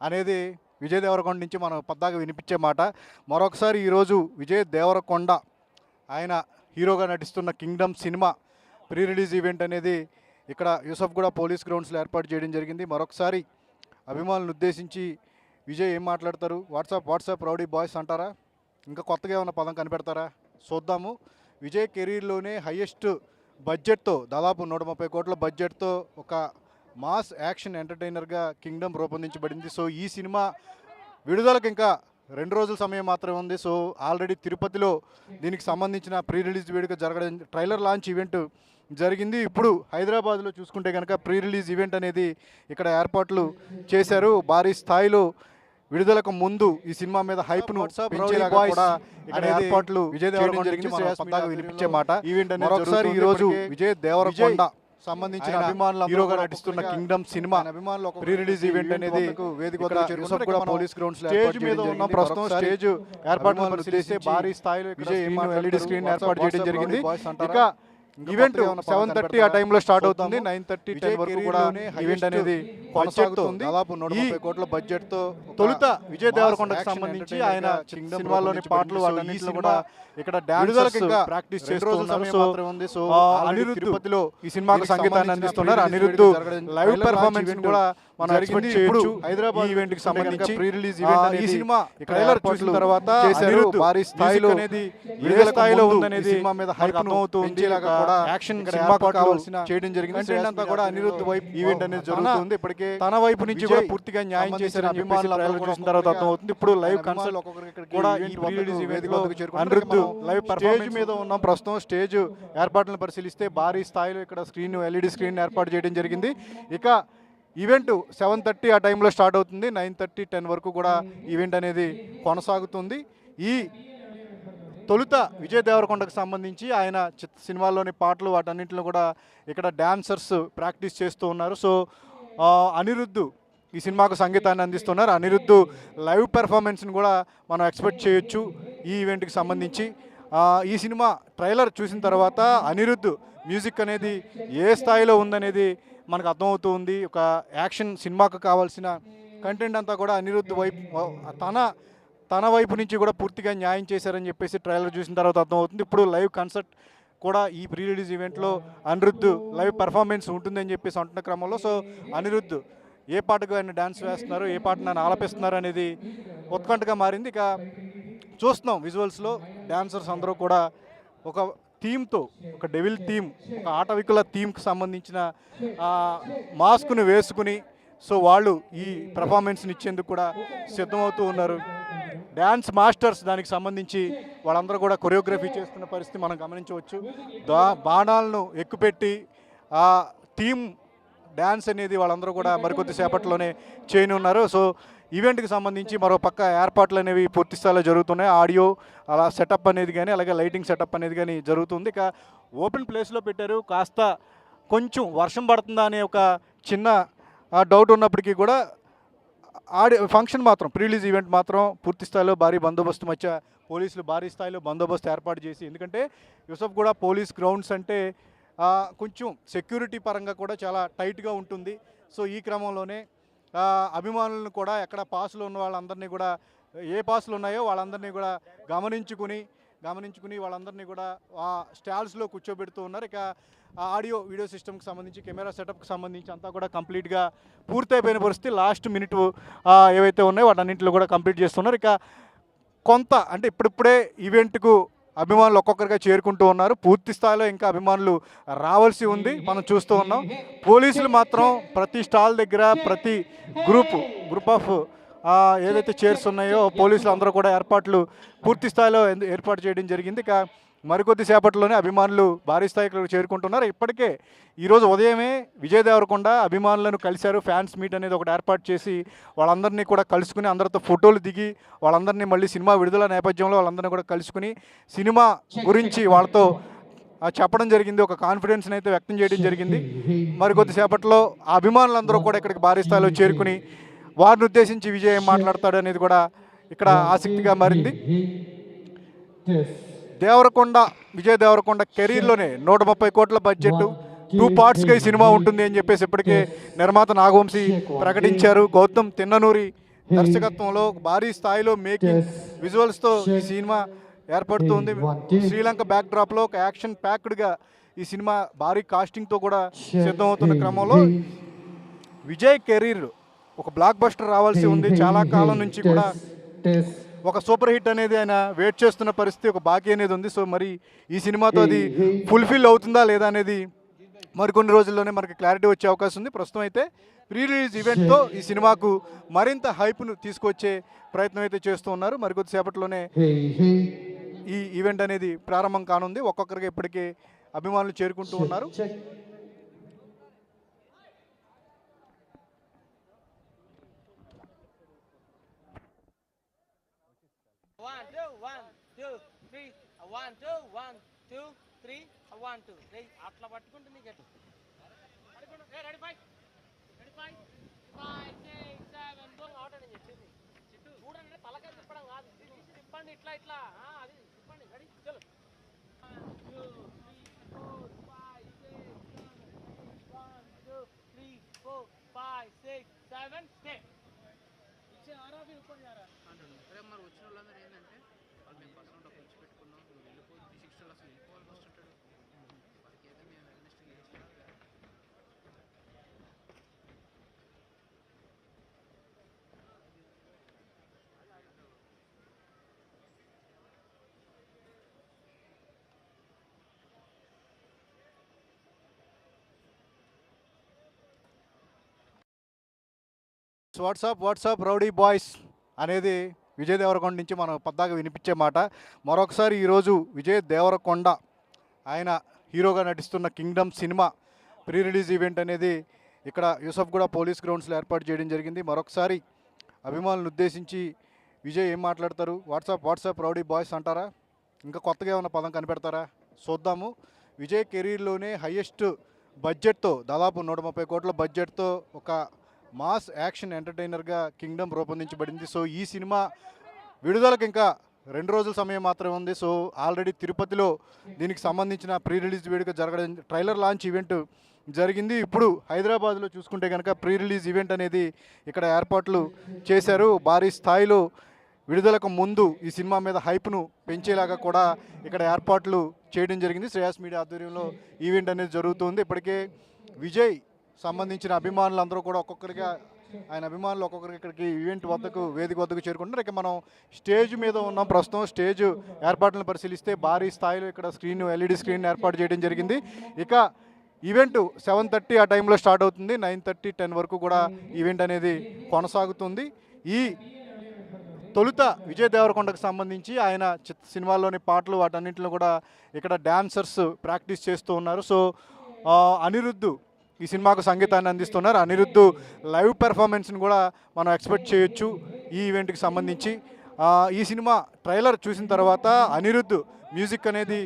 అనేది విజయ్ దేవరకొండ నుంచి మనం పద్దాక వినిపించే మాట. మరొకసారి ఈరోజు విజయ్ దేవరకొండ ఆయన హీరోగా నటిస్తున్న Kingdom cinema pre release event అనేది ఇక్కడ యూసఫ్గూడ పోలీస్ గ్రౌండ్స్లో ఏర్పాటు చేయడం జరిగింది. మరొకసారి అభిమానులను ఉద్దేశించి విజయ్ ఏం మాట్లాడతారు? వాట్సాప్ రౌడీ బాయ్స్ అంటారా? ఇంకా కొత్తగా ఏమైనా పదం కనిపెడతారా? చూద్దాము. విజయ్ కెరీర్లోనే హయ్యెస్ట్ బడ్జెట్తో, దాదాపు 130 కోట్ల బడ్జెట్తో ఒక మాస్ యాక్షన్ ఎంటర్టైనర్గా కింగ్డమ్ రూపొందించబడింది. సో ఈ సినిమా విడుదలకు ఇంకా 2 రోజుల సమయం మాత్రమే ఉంది. సో ఆల్రెడీ తిరుపతిలో దీనికి సంబంధించిన ప్రీ రిలీజ్ వేడుక జరగడం, ట్రైలర్ లాంచ్ ఈవెంట్ జరిగింది. ఇప్పుడు హైదరాబాద్లో చూసుకుంటే కనుక ప్రీ రిలీజ్ ఈవెంట్ అనేది ఇక్కడ ఏర్పాట్లు చేశారు. భారీ స్థాయిలో విడుదలకు ముందు ఈ సినిమా మీద హైప్ను పెంచేలాగా కూడా ఇక్కడ ఏర్పాట్లు విజయ్ దేవరకొండ వినిపించే మాట. ఈవెంట్ అనేది మరొకసారి ఈరోజు విజయ్ దేవరకొండ సంబంధించిన అభిమానులు హీరోగా నటిస్తున్న కింగ్డమ్ సినిమా అభిమానులు ప్రీ రిలీజ్ ఈవెంట్ అనేది వేదిక పోలీస్ గ్రౌండ్స్ స్టేజ్ మీద ఉన్న ప్రస్తుతం స్టేజ్ ఏర్పాట్లు పరిశీలిస్తే భారీ స్థాయిలో విజయ్ ఎల్ఈడి స్క్రీన్ ఏర్పాటు చేయడం జరిగింది. ఇక ఈవెంట్ 7:30 ఆ టైంలో స్టార్ట్ అవుతుంది. 9:30 10 వరకు కూడా ఈవెంట్ అనేది కొనసాగుతుంది. దాదాపు 130 కోట్ల బడ్జెట్తో తొలుత విజయ్ దేవరకొండకు సంబంధించి ఆయన సినిమాలోని పాటలు వాటన్నిటిలో కూడా ఇక్కడ డాన్సర్స్ ప్రాక్టీస్ చేస్తున్నారు. సో అనిరుద్ధ్ తిరుపతిలో ఈ సినిమాకు సంగీతాన్ని అందిస్తున్నారు. అనిరుద్ధ్ లైవ్ పెర్ఫార్మెన్స్ కూడా మనం ఎక్స్పెక్ట్ చేయొచ్చు. హైదరాబాద్ ఈవెంట్ కి సంబంధించి ప్రీ రిలీజ్ ఈవెంట్ ఈ సినిమా ట్రైలర్ చూసిన తర్వాత చేశారు. భారీ స్థాయిలో అనేది ఏ స్థాయిలో ఉందనేది సినిమా మీద హైప్ అవుతుంది. కూడా యాక్షన్ సినిమాకు కావాల్సిన చేయడం జరిగింది. కంటెంట్ అంతా కూడా అనిరుద్ధ్ వైపు ఈవెంట్ అనేది జరుగుతుంది. ఇప్పటికే తన వైపు నుంచి కూడా పూర్తిగా న్యాయం చేశారు అభిమానులు చూసిన తర్వాత అర్థమవుతుంది. ఇప్పుడు లైవ్ కన్సర్ట్ కూడా ఈ ప్రీ రిలీజ్ ఈవెంట్ లో అనిరుద్ధ్ లైవ్ పర్ఫార్మెన్స్ మీద ఉన్న ప్రస్తుతం స్టేజ్ ఏర్పాట్లను పరిశీలిస్తే భారీ స్థాయిలో ఇక్కడ స్క్రీన్ ఎల్ఈడి స్క్రీన్ ఏర్పాటు చేయడం జరిగింది. ఇక ఈవెంట్ 7:30 ఆ టైంలో స్టార్ట్ అవుతుంది. 9:30 10 వరకు కూడా ఈవెంట్ అనేది కొనసాగుతుంది. ఈ తొలుత విజయ్ దేవరకొండకు సంబంధించి ఆయన సినిమాల్లోని పాటలు వాటన్నింటిలో కూడా ఇక్కడ డాన్సర్స్ ప్రాక్టీస్ చేస్తూ ఉన్నారు. సో అనిరుద్ధ్ ఈ సినిమాకు సంగీతాన్ని అందిస్తున్నారు. అనిరుద్ధ్ లైవ్ పెర్ఫార్మెన్స్ని కూడా మనం ఎక్స్పెక్ట్ చేయొచ్చు ఈ ఈవెంట్కి సంబంధించి. ఈ సినిమా ట్రైలర్ చూసిన తర్వాత అనిరుద్ధ్ మ్యూజిక్ అనేది ఏ స్థాయిలో ఉందనేది మనకు అర్థమవుతూ ఉంది. ఒక యాక్షన్ సినిమాకు కావాల్సిన కంటెంట్ అంతా కూడా అనిరుద్ధ్ వైపు తన వైపు నుంచి కూడా పూర్తిగా న్యాయం చేశారని చెప్పేసి ట్రైలర్ చూసిన తర్వాత అర్థమవుతుంది. ఇప్పుడు లైవ్ కన్సర్ట్ కూడా ఈ ప్రీ రిలీజ్ ఈవెంట్లో అనిరుద్ధ్ లైవ్ పెర్ఫార్మెన్స్ ఉంటుందని చెప్పేసి అంటున్న క్రమంలో సో అనిరుద్ధ్ ఏ పాటకు ఆయన డ్యాన్స్ వేస్తున్నారు, ఏ పాటను ఆయన ఆలపిస్తున్నారు అనేది ఉత్కంఠగా మారింది. ఇక చూస్తున్నాం విజువల్స్లో డాన్సర్స్ అందరూ కూడా ఒక థీమ్తో, ఒక డెవిల్ థీమ్, ఒక ఆటవికుల థీమ్కి సంబంధించిన మాస్క్ను వేసుకుని సో వాళ్ళు ఈ పెర్ఫార్మెన్స్ని ఇచ్చేందుకు కూడా సిద్ధమవుతూ ఉన్నారు. డ్యాన్స్ మాస్టర్స్ దానికి సంబంధించి వాళ్ళందరూ కూడా కొరియోగ్రఫీ చేస్తున్న పరిస్థితి మనం గమనించవచ్చు. బాణాలను ఎక్కుపెట్టి ఆ థీమ్ డ్యాన్స్ అనేది వాళ్ళందరూ కూడా మరికొద్ది సేపట్లోనే చేయనున్నారు. సో ఈవెంట్కి సంబంధించి మరో పక్క ఏర్పాట్లు అనేవి పూర్తి స్థాయిలో జరుగుతున్నాయి. ఆడియో అలా సెటప్ అనేది కానీ అలాగే లైటింగ్ సెటప్ అనేది కానీ జరుగుతుంది. ఇక ఓపెన్ ప్లేస్లో పెట్టారు. కాస్త కొంచెం వర్షం పడుతుందా అనే ఒక చిన్న డౌట్ ఉన్నప్పటికీ కూడా ఫంక్షన్ మాత్రం ప్రీ రిలీజ్ ఈవెంట్ మాత్రం పూర్తి స్థాయిలో భారీ బందోబస్తు మధ్య పోలీసులు భారీ స్థాయిలో బందోబస్తు ఏర్పాటు చేసి, ఎందుకంటే యూసఫ్గూడ పోలీస్ గ్రౌండ్స్ అంటే కొంచెం సెక్యూరిటీ పరంగా కూడా చాలా టైట్గా ఉంటుంది. సో ఈ క్రమంలోనే అభిమానులను కూడా ఎక్కడ పాసులు ఉన్న వాళ్ళందరినీ కూడా ఏ పాసులు ఉన్నాయో వాళ్ళందరినీ కూడా గమనించుకుని వాళ్ళందరినీ కూడా ఆ స్టాల్స్లో కూర్చోబెడుతూ ఉన్నారు. ఇక ఆడియో వీడియో సిస్టమ్కి సంబంధించి కెమెరా సెటప్కి సంబంధించి అంతా కూడా కంప్లీట్గా పూర్తయిపోయిన పరిస్థితి. లాస్ట్ మినిట్ ఏవైతే ఉన్నాయో వాటన్నింటిలో కూడా కంప్లీట్ చేస్తున్నారు. ఇక కొంత అంటే ఇప్పుడిప్పుడే ఈవెంట్కు అభిమానులు ఒక్కొక్కరిగా చేరుకుంటూ ఉన్నారు. పూర్తి స్థాయిలో ఇంకా అభిమానులు రావాల్సి ఉంది, మనం చూస్తూ ఉన్నాం. పోలీసులు మాత్రం ప్రతి స్టాల్ దగ్గర ప్రతి గ్రూప్ ఆఫ్ ఏదైతే చైర్స్ ఉన్నాయో పోలీసులు అందరూ కూడా ఏర్పాట్లు పూర్తి స్థాయిలో ఏర్పాటు చేయడం జరిగింది. ఇక మరికొద్ది సేపట్లోనే అభిమానులు భారీ స్థాయికి చేరుకుంటున్నారు. ఇప్పటికే ఈరోజు ఉదయమే విజయ్ దేవరకొండ అభిమానులను కలిశారు. ఫ్యాన్స్ మీట్ అనేది ఒకటి ఏర్పాటు చేసి వాళ్ళందరినీ కూడా కలుసుకుని అందరితో ఫోటోలు దిగి వాళ్ళందరినీ మళ్ళీ సినిమా విడుదల నేపథ్యంలో వాళ్ళందరినీ కూడా కలుసుకుని సినిమా గురించి వాళ్ళతో చెప్పడం జరిగింది. ఒక కాన్ఫిడెన్స్ని అయితే వ్యక్తం చేయడం జరిగింది. మరికొద్ది సేపట్లో ఆ అభిమానులందరూ కూడా ఇక్కడికి భారీ స్థాయిలో చేరుకుని వారిని ఉద్దేశించి విజయ్ ఏం మాట్లాడతాడు అనేది కూడా ఇక్కడ ఆసక్తిగా మారింది. విజయ్ దేవరకొండ కెరీర్లోనే 130 కోట్ల బడ్జెట్ 2 పార్ట్స్గా ఈ సినిమా ఉంటుంది అని చెప్పేసి ఇప్పటికే నిర్మాత నాగవంశీ ప్రకటించారు. గౌతమ్ తిన్ననూరి దర్శకత్వంలో భారీ స్థాయిలో మేకింగ్ విజువల్స్తో ఈ సినిమా ఏర్పడుతుంది. శ్రీలంక బ్యాక్ డ్రాప్లో ఒక యాక్షన్ ప్యాక్డ్గా ఈ సినిమా భారీ కాస్టింగ్తో కూడా సిద్ధమవుతున్న క్రమంలో విజయ్ కెరీర్ ఒక బ్లాక్ బస్టర్ రావాల్సి ఉంది. చాలా కాలం నుంచి కూడా ఒక సూపర్ హిట్ అనేది ఆయన వెయిట్ చేస్తున్న పరిస్థితి, ఒక బాకీ అనేది ఉంది. సో మరి ఈ సినిమాతో అది ఫుల్ఫిల్ అవుతుందా లేదా అనేది మరికొన్ని రోజుల్లోనే మనకి క్లారిటీ వచ్చే అవకాశం ఉంది. ప్రస్తుతం అయితే ప్రీ రిలీజ్ ఈవెంట్తో ఈ సినిమాకు మరింత హైప్ను తీసుకొచ్చే ప్రయత్నం అయితే చేస్తూ ఉన్నారు. మరికొద్దిసేపట్లోనే ఈ ఈవెంట్ అనేది ప్రారంభం కానుంది. ఒక్కొక్కరికి ఇప్పటికే అభిమానులు చేరుకుంటూ ఉన్నారు. అట్లా పట్టుకుంటే నీకు చూడండి, తలకాయ తిప్పడం కాదు, తిప్పండి ఇట్లా ఇట్లా, అది తిప్పండి, రెడీ చలో. 1 2 3 4 5 6 7 స్టే ఇచ్చే ఆరాబి ऊपर जा रहा అంటున్నాడు. అరే మరి వచ్చిన వాళ్ళందరూ ఏంటంటే వాళ్ళు మేము పర్సనల్ డబ్బులు ఇచ్చి పెట్టుకున్నాం, నువ్వు వెళ్ళిపోయి 360 అసలు వెళ్ళిపోవాలి ఫస్ట్ అంటాడు. వారికి ఏదో మేము అగ్నెస్ట్ చేస్తున్నాం. వాట్సాప్ రౌడీ బాయ్స్ అనేది విజయ్ దేవరకొండ నుంచి మనం పద్దాక వినిపించే మాట. మరొకసారి ఈరోజు విజయ్ దేవరకొండ ఆయన హీరోగా నటిస్తున్న Kingdom cinema pre release event అనేది ఇక్కడ యూసఫ్గూడ పోలీస్ గ్రౌండ్స్లో ఏర్పాటు చేయడం జరిగింది. మరొకసారి అభిమానులను ఉద్దేశించి విజయ్ ఏం మాట్లాడతారు? వాట్సాప్ రౌడీ బాయ్స్ అంటారా, ఇంకా కొత్తగా ఏమైనా పదం కనిపెడతారా? చూద్దాము. విజయ్ కెరీర్లోనే హయ్యెస్ట్ బడ్జెట్తో, దాదాపు 130 కోట్ల బడ్జెట్తో ఒక మాస్ యాక్షన్ ఎంటర్టైనర్గా కింగ్డమ్ రూపొందించబడింది. సో ఈ సినిమా విడుదలకు ఇంకా 2 రోజుల సమయం మాత్రమే ఉంది. సో ఆల్రెడీ తిరుపతిలో దీనికి సంబంధించిన ప్రీ రిలీజ్ వేడుక జరగడం, ట్రైలర్ లాంచ్ ఈవెంట్ జరిగింది. ఇప్పుడు హైదరాబాద్లో చూసుకుంటే కనుక ప్రీ రిలీజ్ ఈవెంట్ అనేది ఇక్కడ ఏర్పాట్లు చేశారు. భారీ స్థాయిలో విడుదలకు ముందు ఈ సినిమా మీద హైప్ను పెంచేలాగా కూడా ఇక్కడ ఏర్పాట్లు చేయడం జరిగింది. శ్రేయాస్ మీడియా ఆధ్వర్యంలో ఈవెంట్ అనేది జరుగుతుంది. ఇప్పటికే విజయ్ సంబంధించిన అభిమానులందరూ కూడా ఒక్కొక్కరిగా, ఆయన అభిమానులు ఒక్కొక్కరికి ఇక్కడికి ఈవెంట్ వద్దకు, వేదిక వద్దకు చేరుకుంటున్నారు. ఇక మనం స్టేజ్ మీద ఉన్నాం. ప్రస్తుతం స్టేజ్ ఏర్పాట్లను పరిశీలిస్తే భారీ స్థాయిలో ఇక్కడ ఎల్ఈడి స్క్రీన్ ఏర్పాటు చేయడం జరిగింది. ఇక ఈవెంట్ 7:30 ఆ టైంలో స్టార్ట్ అవుతుంది. 9:30, 10 వరకు కూడా ఈవెంట్ అనేది కొనసాగుతుంది. ఈ తొలుత విజయ్ దేవరకొండకు సంబంధించి ఆయన సినిమాల్లోని పాటలు వాటన్నింటిలో కూడా ఇక్కడ డాన్సర్స్ ప్రాక్టీస్ చేస్తూ ఉన్నారు. సో అనిరుద్ధ్ ఈ సినిమాకు సంగీతాన్ని అందిస్తున్నారు. అనిరుద్ధ్ లైవ్ పెర్ఫార్మెన్స్ని కూడా మనం ఎక్స్పెక్ట్ చేయొచ్చు ఈ ఈవెంట్కి సంబంధించి. ఈ సినిమా ట్రైలర్ చూసిన తర్వాత అనిరుద్ధ్ మ్యూజిక్ అనేది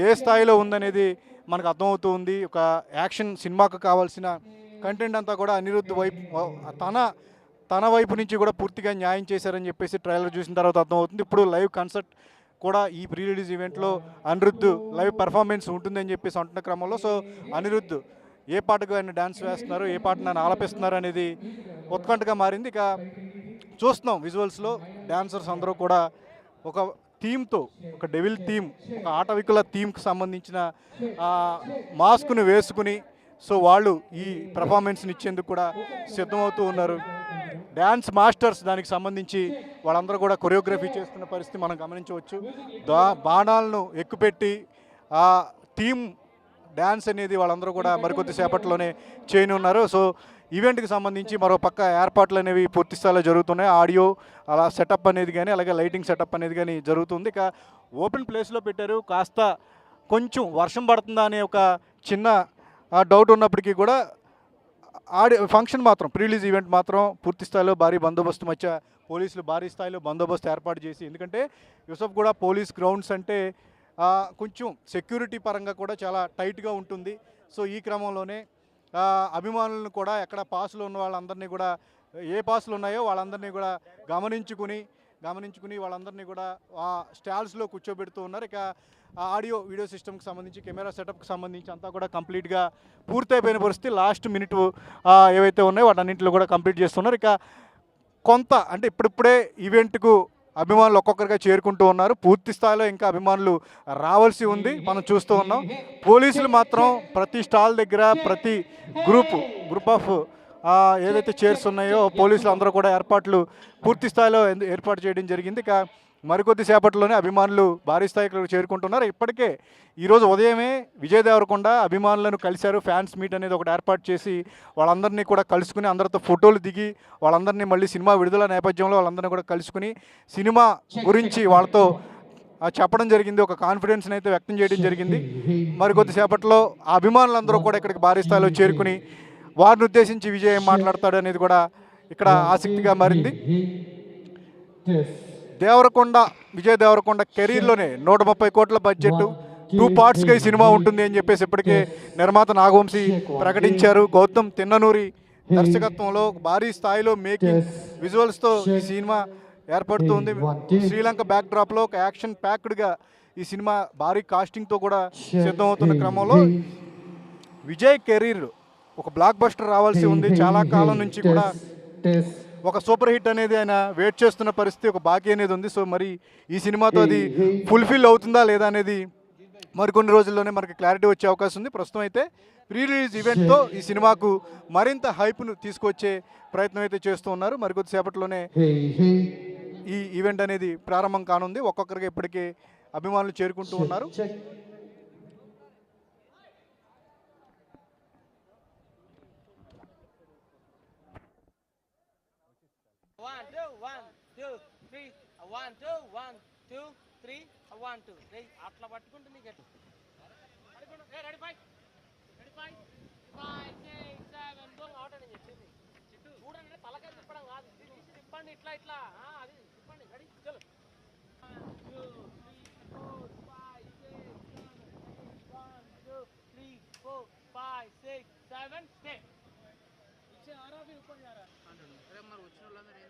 ఏ స్థాయిలో ఉందనేది మనకు అర్థమవుతూ ఉంది. ఒక యాక్షన్ సినిమాకు కావాల్సిన కంటెంట్ అంతా కూడా అనిరుద్ధ్ వైపు, తన వైపు నుంచి కూడా పూర్తిగా న్యాయం చేశారని చెప్పేసి ట్రైలర్ చూసిన తర్వాత అర్థమవుతుంది. ఇప్పుడు లైవ్ కన్సర్ట్ కూడా ఈ ప్రీ రిలీజ్ ఈవెంట్లో అనిరుద్ధ్ లైవ్ పెర్ఫార్మెన్స్ ఉంటుందని చెప్పేసి అంటున్న క్రమంలో, సో అనిరుద్ధ్ ఏ పాటకు ఆయన డ్యాన్స్ వేస్తున్నారు, ఏ పాటను ఆయన ఆలపిస్తున్నారు అనేది ఉత్కంఠగా మారింది. ఇక చూస్తున్నాం విజువల్స్లో డ్యాన్సర్స్ అందరూ కూడా ఒక థీమ్తో, ఒక డెవిల్ థీమ్, ఒక ఆటవికుల థీమ్కి సంబంధించిన మాస్క్ను వేసుకుని సో వాళ్ళు ఈ పెర్ఫార్మెన్స్ని ఇచ్చేందుకు కూడా సిద్ధమవుతూ ఉన్నారు. డ్యాన్స్ మాస్టర్స్ దానికి సంబంధించి వాళ్ళందరూ కూడా కొరియోగ్రఫీ చేస్తున్న పరిస్థితి మనం గమనించవచ్చు. బాణాలను ఎక్కుపెట్టి ఆ థీమ్ డ్యాన్స్ అనేది వాళ్ళందరూ కూడా మరికొద్ది సేపట్లోనే చేయనున్నారు. సో ఈవెంట్కి సంబంధించి మరో పక్క ఏర్పాట్లు అనేవి పూర్తి స్థాయిలో జరుగుతున్నాయి. ఆడియో అలా సెటప్ అనేది కానీ, అలాగే లైటింగ్ సెటప్ అనేది కానీ జరుగుతుంది. ఇక ఓపెన్ ప్లేస్లో పెట్టారు. కాస్త కొంచెం వర్షం పడుతుందా అనే ఒక చిన్న డౌట్ ఉన్నప్పటికీ కూడా ఫంక్షన్ మాత్రం, ప్రీ రిలీజ్ ఈవెంట్ మాత్రం పూర్తి స్థాయిలో భారీ బందోబస్తు మధ్య పోలీసులు భారీ స్థాయిలో బందోబస్తు ఏర్పాటు చేసి, ఎందుకంటే యూసఫ్గూడ పోలీస్ గ్రౌండ్స్ అంటే కొంచెం సెక్యూరిటీ పరంగా కూడా చాలా టైట్గా ఉంటుంది. సో ఈ క్రమంలోనే అభిమానులను కూడా ఎక్కడ పాసులు ఉన్న వాళ్ళందరినీ కూడా, ఏ పాసులు ఉన్నాయో వాళ్ళందరినీ కూడా గమనించుకుని వాళ్ళందరినీ కూడా స్టాల్స్లో కూర్చోబెడుతూ ఉన్నారు. ఇక ఆడియో వీడియో సిస్టమ్కి సంబంధించి, కెమెరా సెటప్కి సంబంధించి అంతా కూడా కంప్లీట్గా పూర్తయిపోయిన పరిస్థితి. లాస్ట్ మినిట్ ఏవైతే ఉన్నాయో వాటన్నింటిలో కూడా కంప్లీట్ చేస్తున్నారు. ఇక కొంత అంటే ఇప్పుడిప్పుడే ఈవెంట్కు అభిమానులు ఒక్కొక్కరిగా చేరుకుంటూ ఉన్నారు. పూర్తి స్థాయిలో ఇంకా అభిమానులు రావాల్సి ఉంది. మనం చూస్తూ ఉన్నాం. పోలీసులు మాత్రం ప్రతి స్టాల్ దగ్గర ప్రతి గ్రూప్ ఆఫ్ ఏదైతే చైర్స్ ఉన్నాయో పోలీసులు అందరూ కూడా ఏర్పాట్లు పూర్తి స్థాయిలో ఏర్పాటు చేయడం జరిగింది. ఇక మరికొద్ది సేపట్లోనే అభిమానులు భారీ స్థాయికి చేరుకుంటున్నారు. ఇప్పటికే ఈరోజు ఉదయమే విజయ్ దేవరకొండ అభిమానులను కలిశారు. ఫ్యాన్స్ మీట్ అనేది ఒకటి ఏర్పాటు చేసి వాళ్ళందరినీ కూడా కలుసుకుని అందరితో ఫోటోలు దిగి వాళ్ళందరినీ మళ్ళీ సినిమా విడుదల నేపథ్యంలో వాళ్ళందరినీ కూడా కలుసుకుని సినిమా గురించి వాళ్ళతో చెప్పడం జరిగింది. ఒక కాన్ఫిడెన్స్ని అయితే వ్యక్తం చేయడం జరిగింది. మరికొద్ది సేపట్లో ఆ అభిమానులందరూ కూడా ఇక్కడికి భారీ స్థాయిలో చేరుకుని వారిని ఉద్దేశించి విజయ్ ఏం మాట్లాడతాడు అనేది కూడా ఇక్కడ ఆసక్తిగా మారింది. విజయ్ దేవరకొండ కెరీర్లోనే 130 కోట్ల బడ్జెట్ 2 పార్ట్స్గా ఈ సినిమా ఉంటుంది అని చెప్పేసి ఇప్పటికే నిర్మాత నాగవంశీ ప్రకటించారు. గౌతమ్ తిన్ననూరి దర్శకత్వంలో భారీ స్థాయిలో మేకింగ్ విజువల్స్తో ఈ సినిమా ఏర్పడుతుంది. శ్రీలంక బ్యాక్డ్రాప్లో ఒక యాక్షన్ ప్యాక్డ్గా ఈ సినిమా భారీ కాస్టింగ్తో కూడా సిద్ధమవుతున్న క్రమంలో విజయ్ కెరీర్ ఒక బ్లాక్ బస్టర్ రావాల్సి ఉంది. చాలా కాలం నుంచి కూడా ఒక సూపర్ హిట్ అనేది ఆయన వెయిట్ చేస్తున్న పరిస్థితి, ఒక బాకీ అనేది ఉంది. సో మరి ఈ సినిమాతో అది ఫుల్ఫిల్ అవుతుందా లేదా అనేది మరికొన్ని రోజుల్లోనే మనకి క్లారిటీ వచ్చే అవకాశం ఉంది. ప్రస్తుతం అయితే ప్రీ రిలీజ్ ఈవెంట్తో ఈ సినిమాకు మరింత హైప్ను తీసుకొచ్చే ప్రయత్నం అయితే చేస్తూ ఉన్నారు. మరికొద్ది సేపట్లోనే ఈ ఈవెంట్ అనేది ప్రారంభం కానుంది. ఒక్కొక్కరికి ఇప్పటికే అభిమానులు చేరుకుంటూ ఉన్నారు. అట్లా పట్టుకుంటే నీకు చూడండి, తలకాయ తిప్పడం కాదు, తిప్పండి ఇట్లా ఇట్లా అది తిప్పండి. రెడీ చలో. 1 2 3 4 5 6 7 స్టే. ఇచ్చే ఆరా भी ऊपर जा रहा है. अरे मर వచ్చిన వాళ్ళందరూ